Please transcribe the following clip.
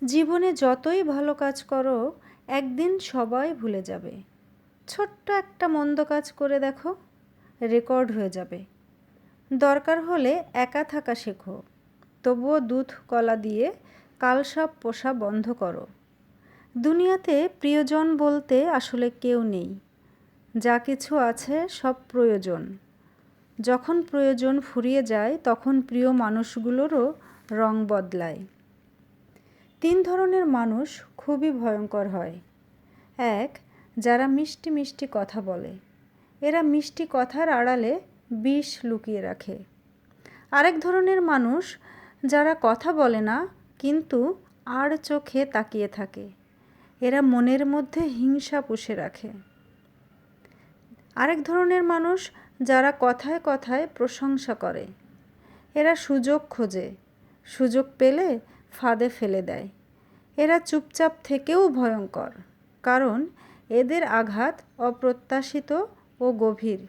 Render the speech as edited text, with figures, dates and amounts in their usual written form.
জীবনে যতই ভালো কাজ করো, একদিন সবাই ভুলে যাবে। ছোট্ট একটা মন্দ কাজ করে দেখো, রেকর্ড হয়ে যাবে। দরকার হলে একা থাকা শেখো, তবুও দুধ কলা দিয়ে কালসাপ পোষা বন্ধ করো। দুনিয়াতে প্রিয়জন বলতে আসলে কেউ নেই, যা কিছু আছে সব প্রয়োজন। যখন প্রয়োজন ফুরিয়ে যায় তখন প্রিয় মানুষগুলোরও রং বদলায়। 3 ধরনের মানুষ খুবই ভয়ঙ্কর হয়। 1, যারা মিষ্টি মিষ্টি কথা বলে, এরা মিষ্টি কথার আড়ালে বিষ লুকিয়ে রাখে। আরেক ধরনের মানুষ যারা কথা বলে না কিন্তু আড় চোখে তাকিয়ে থাকে, এরা মনের মধ্যে হিংসা পুষে রাখে। আরেক ধরনের মানুষ যারা কথায় কথায় প্রশংসা করে, এরা সুযোগ খোঁজে, সুযোগ পেলে ফাঁদে ফেলে দেয়। এরা চুপচাপ থেকেও ভয়ঙ্কর, কারণ এদের আঘাত অপ্রত্যাশিত ও গভীর।